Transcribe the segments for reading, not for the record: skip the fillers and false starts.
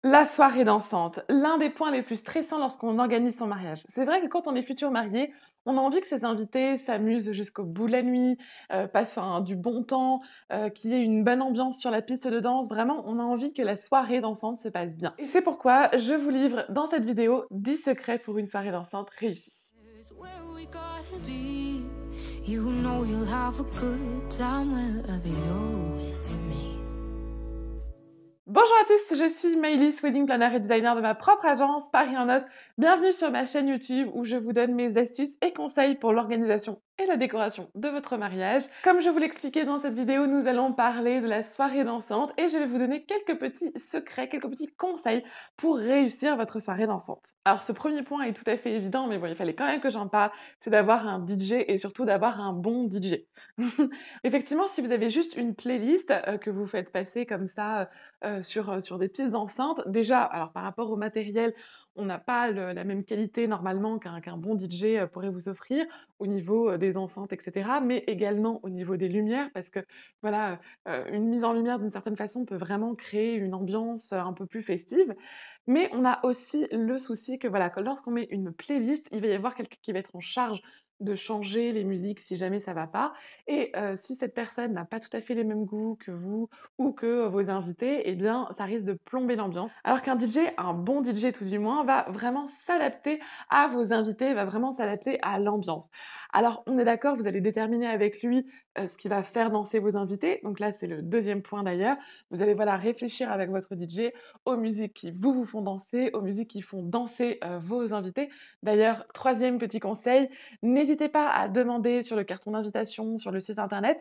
La soirée dansante, l'un des points les plus stressants lorsqu'on organise son mariage. C'est vrai que quand on est futur marié, on a envie que ses invités s'amusent jusqu'au bout de la nuit, passent du bon temps, qu'il y ait une bonne ambiance sur la piste de danse. Vraiment, on a envie que la soirée dansante se passe bien. Et c'est pourquoi je vous livre dans cette vidéo 10 secrets pour une soirée dansante réussie. Here's where we gotta be. You know you'll have a good time wherever you're with me. Bonjour à tous, je suis Maëlys, wedding planner et designer de ma propre agence Paris en Noces. Bienvenue sur ma chaîne YouTube où je vous donne mes astuces et conseils pour l'organisation et la décoration de votre mariage. Comme je vous l'expliquais dans cette vidéo, nous allons parler de la soirée dansante et je vais vous donner quelques petits secrets, quelques petits conseils pour réussir votre soirée dansante. Alors ce premier point est tout à fait évident, mais bon, il fallait quand même que j'en parle, c'est d'avoir un DJ et surtout d'avoir un bon DJ. Effectivement, si vous avez juste une playlist que vous faites passer comme ça sur des petites enceintes. Déjà, alors par rapport au matériel, on n'a pas la même qualité normalement qu'un bon DJ pourrait vous offrir au niveau des enceintes, etc. Mais également au niveau des lumières, parce que voilà, une mise en lumière d'une certaine façon peut vraiment créer une ambiance un peu plus festive. Mais on a aussi le souci que voilà, que lorsqu'on met une playlist, il va y avoir quelqu'un qui va être en charge de changer les musiques si jamais ça va pas. Et si cette personne n'a pas tout à fait les mêmes goûts que vous, ou que vos invités, eh bien, ça risque de plomber l'ambiance. Alors qu'un DJ, un bon DJ tout du moins, va vraiment s'adapter à vos invités, va vraiment s'adapter à l'ambiance. Alors, on est d'accord, vous allez déterminer avec lui ce qui va faire danser vos invités. Donc là, c'est le deuxième point d'ailleurs. Vous allez voilà réfléchir avec votre DJ aux musiques qui vous font danser, aux musiques qui font danser vos invités. D'ailleurs, troisième petit conseil, n'hésitez pas à demander sur le carton d'invitation, sur le site internet,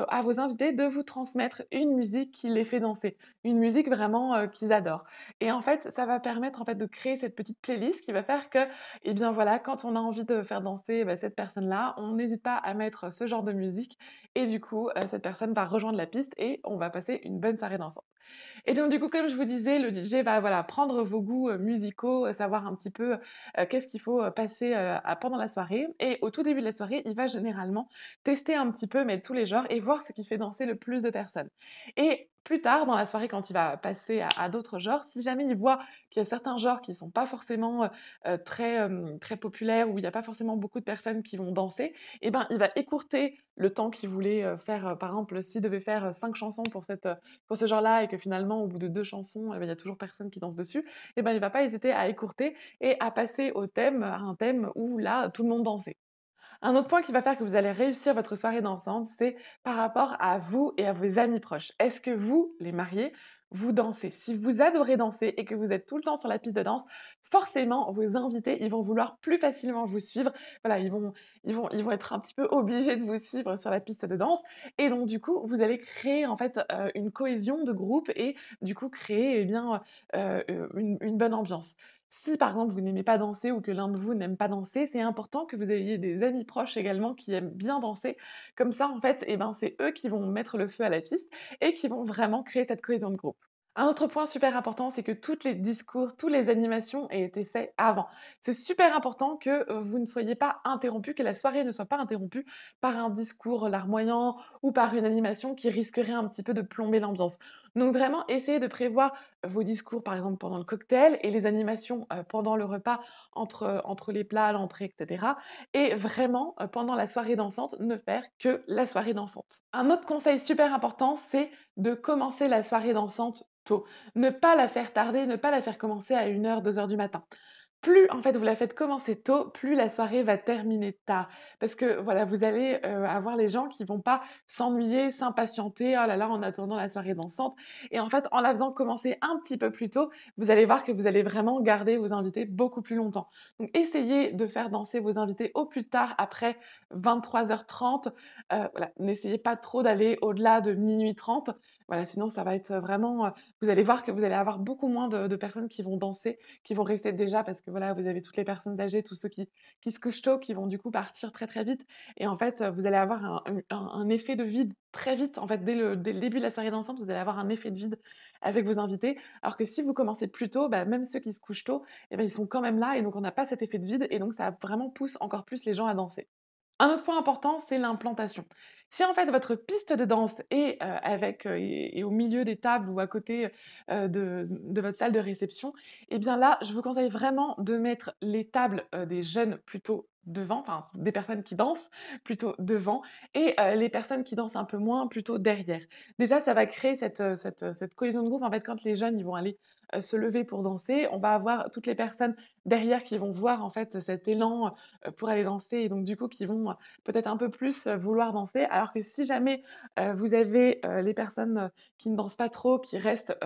à vos invités de vous transmettre une musique qui les fait danser, une musique vraiment qu'ils adorent. Et en fait, ça va permettre en fait de créer cette petite playlist qui va faire que, eh bien voilà, quand on a envie de faire danser cette personne-là, on n'hésite pas à mettre ce genre de musique et du coup, cette personne va rejoindre la piste et on va passer une bonne soirée dansante. Et donc du coup, comme je vous disais, le DJ va voilà, prendre vos goûts musicaux, savoir un petit peu qu'est-ce qu'il faut passer pendant la soirée. Et au tout début de la soirée, il va généralement tester un petit peu, mais tous les genres, et voir ce qui fait danser le plus de personnes. Et plus tard dans la soirée, quand il va passer à d'autres genres, si jamais il voit qu'il y a certains genres qui ne sont pas forcément très populaires, où il n'y a pas forcément beaucoup de personnes qui vont danser, eh ben, il va écourter le temps qu'il voulait faire. Par exemple, s'il devait faire 5 chansons pour ce genre-là et que finalement, au bout de 2 chansons, eh ben, il y a toujours personne qui danse dessus, eh ben, il va pas hésiter à écourter et à passer au thème, à un thème où là, tout le monde dansait. Un autre point qui va faire que vous allez réussir votre soirée dansante, c'est par rapport à vous et à vos amis proches. Est-ce que vous, les mariés, vous dansez? Si vous adorez danser et que vous êtes tout le temps sur la piste de danse, forcément, vos invités, ils vont vouloir plus facilement vous suivre. Voilà, ils vont être un petit peu obligés de vous suivre sur la piste de danse. Et donc, du coup, vous allez créer en fait une cohésion de groupe et du coup créer eh bien, une bonne ambiance. Si par exemple vous n'aimez pas danser ou que l'un de vous n'aime pas danser, c'est important que vous ayez des amis proches également qui aiment bien danser. Comme ça, en fait, eh ben, c'est eux qui vont mettre le feu à la piste et qui vont vraiment créer cette cohésion de groupe. Un autre point super important, c'est que tous les discours, toutes les animations aient été faits avant. C'est super important que vous ne soyez pas interrompu, que la soirée ne soit pas interrompue par un discours larmoyant ou par une animation qui risquerait un petit peu de plomber l'ambiance. Donc vraiment, essayez de prévoir vos discours, par exemple, pendant le cocktail et les animations pendant le repas, entre les plats, l'entrée, etc. Et vraiment, pendant la soirée dansante, ne faire que la soirée dansante. Un autre conseil super important, c'est de commencer la soirée dansante tôt. Ne pas la faire tarder, ne pas la faire commencer à 1 heure, 2 heures du matin. Plus, en fait, vous la faites commencer tôt, plus la soirée va terminer tard. Parce que, voilà, vous allez avoir les gens qui vont pas s'ennuyer, s'impatienter, oh là là, en attendant la soirée dansante. Et en fait, en la faisant commencer un petit peu plus tôt, vous allez voir que vous allez vraiment garder vos invités beaucoup plus longtemps. Donc, essayez de faire danser vos invités au plus tard après 23h30. Voilà, n'essayez pas trop d'aller au-delà de 00h30. Voilà, sinon ça va être vraiment, vous allez voir que vous allez avoir beaucoup moins de personnes qui vont danser, qui vont rester déjà parce que voilà, vous avez toutes les personnes âgées, tous ceux qui se couchent tôt, qui vont du coup partir très, très vite et en fait, vous allez avoir un effet de vide très vite. En fait, dès le début de la soirée dansante, vous allez avoir un effet de vide avec vos invités. Alors que si vous commencez plus tôt, bah, même ceux qui se couchent tôt, eh ben, ils sont quand même là et donc on n'a pas cet effet de vide et donc ça vraiment pousse encore plus les gens à danser. Un autre point important, c'est l'implantation. Si en fait votre piste de danse est, est au milieu des tables ou à côté, de votre salle de réception, et bien là, je vous conseille vraiment de mettre les tables, des jeunes plutôt devant, enfin des personnes qui dansent plutôt devant et les personnes qui dansent un peu moins plutôt derrière. Déjà, ça va créer cette cohésion de groupe. En fait, quand les jeunes, ils vont aller, se lever pour danser, on va avoir toutes les personnes derrière qui vont voir en fait cet élan, pour aller danser et donc du coup qui vont, peut-être un peu plus, vouloir danser. Alors que si jamais, vous avez, les personnes, qui ne dansent pas trop, qui restent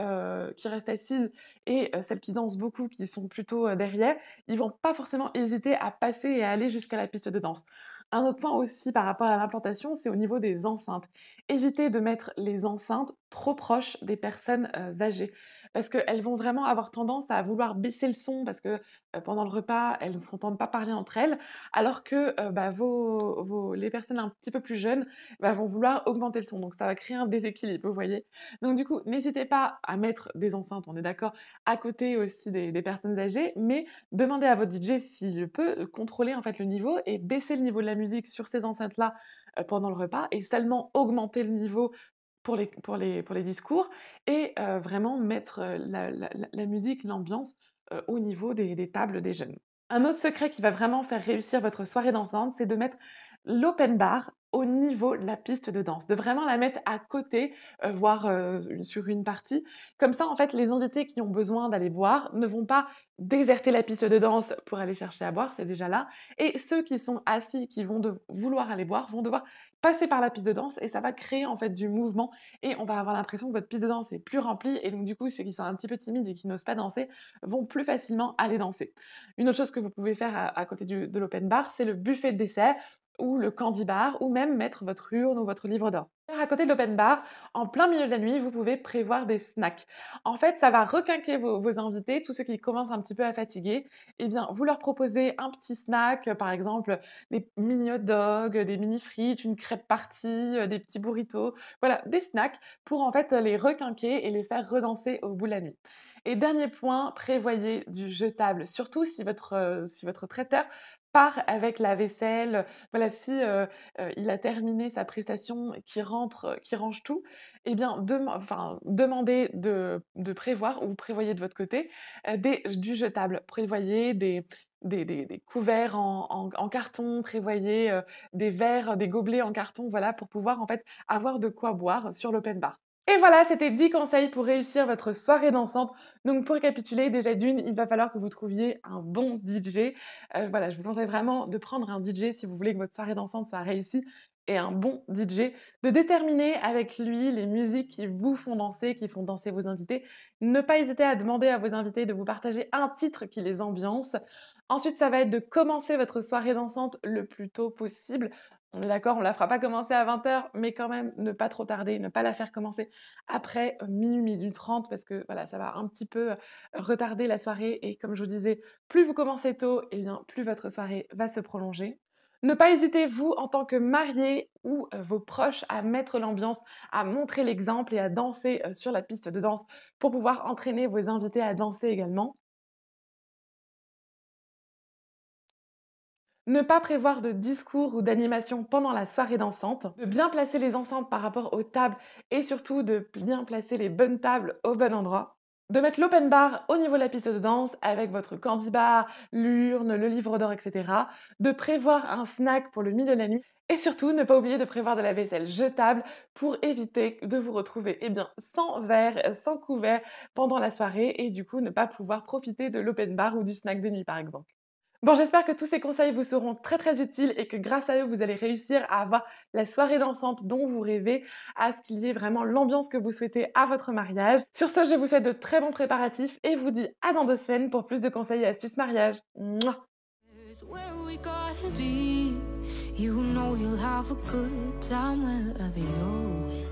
assises et celles qui dansent beaucoup qui sont plutôt, derrière, ils vont pas forcément hésiter à passer et à aller jusqu'à la piste de danse. Un autre point aussi par rapport à l'implantation, c'est au niveau des enceintes. Évitez de mettre les enceintes trop proches des personnes, âgées. Parce qu'elles vont vraiment avoir tendance à vouloir baisser le son parce que, pendant le repas, elles ne s'entendent pas parler entre elles, alors que, bah, les personnes un petit peu plus jeunes, bah, vont vouloir augmenter le son. Donc ça va créer un déséquilibre, vous voyez? Donc du coup, n'hésitez pas à mettre des enceintes, on est d'accord, à côté aussi des personnes âgées, mais demandez à votre DJ s'il peut, contrôler en fait le niveau et baisser le niveau de la musique sur ces enceintes-là, pendant le repas et seulement augmenter le niveau pour les discours et vraiment mettre, la musique, l'ambiance, au niveau des tables des jeunes. Un autre secret qui va vraiment faire réussir votre soirée dansante, c'est de mettre l'open bar au niveau de la piste de danse, de vraiment la mettre à côté, voire, sur une partie. Comme ça, en fait, les invités qui ont besoin d'aller boire ne vont pas déserter la piste de danse pour aller chercher à boire, c'est déjà là et ceux qui sont assis, qui vont vouloir aller boire, vont devoir passer par la piste de danse et ça va créer, en fait, du mouvement et on va avoir l'impression que votre piste de danse est plus remplie et donc du coup, ceux qui sont un petit peu timides et qui n'osent pas danser vont plus facilement aller danser. Une autre chose que vous pouvez faire à côté de l'open bar, c'est le buffet de dessert ou le candy bar ou même mettre votre urne ou votre livre d'or. À côté de l'open bar, en plein milieu de la nuit, vous pouvez prévoir des snacks. En fait, ça va requinquer vos invités, tous ceux qui commencent un petit peu à fatiguer. Eh bien, vous leur proposez un petit snack, par exemple des mini hot dogs, des mini frites, une crêpe partie, des petits burritos. Voilà, des snacks pour en fait les requinquer et les faire redanser au bout de la nuit. Et dernier point, prévoyez du jetable, surtout si votre traiteur part avec la vaisselle. Voilà, si, il a terminé sa prestation, qu'il range tout, eh bien demandez de prévoir ou vous prévoyez de votre côté, du jetable. Prévoyez des couverts en carton, prévoyez, des verres, des gobelets en carton, voilà, pour pouvoir en fait avoir de quoi boire sur l'open bar. Et voilà, c'était 10 conseils pour réussir votre soirée dansante. Donc pour récapituler, déjà d'une, il va falloir que vous trouviez un bon DJ. Voilà, je vous conseille vraiment de prendre un DJ si vous voulez que votre soirée dansante soit réussie et un bon DJ, de déterminer avec lui les musiques qui vous font danser, qui font danser vos invités. Ne pas hésiter à demander à vos invités de vous partager un titre qui les ambiance. Ensuite, ça va être de commencer votre soirée dansante le plus tôt possible. On est d'accord, on ne la fera pas commencer à 20h, mais quand même ne pas trop tarder, ne pas la faire commencer après minuit, minuit 30 parce que voilà, ça va un petit peu, retarder la soirée et comme je vous disais, plus vous commencez tôt et bien plus votre soirée va se prolonger. Ne pas hésiter, vous, en tant que mariés ou vos proches, à mettre l'ambiance, à montrer l'exemple et à danser, sur la piste de danse pour pouvoir entraîner vos invités à danser également. Ne pas prévoir de discours ou d'animation pendant la soirée dansante, de bien placer les enceintes par rapport aux tables et surtout de bien placer les bonnes tables au bon endroit. De mettre l'open bar au niveau de la piste de danse avec votre candy bar, l'urne, le livre d'or, etc. De prévoir un snack pour le milieu de la nuit. Et surtout, ne pas oublier de prévoir de la vaisselle jetable pour éviter de vous retrouver sans verre, sans couvert pendant la soirée et du coup ne pas pouvoir profiter de l'open bar ou du snack de nuit par exemple. Bon, j'espère que tous ces conseils vous seront très très utiles et que grâce à eux, vous allez réussir à avoir la soirée dansante dont vous rêvez, à ce qu'il y ait vraiment l'ambiance que vous souhaitez à votre mariage. Sur ce, je vous souhaite de très bons préparatifs et vous dis à dans 2 semaines pour plus de conseils et astuces mariage. Mouah. Here's where we gotta be. You know you'll have a good time wherever you're with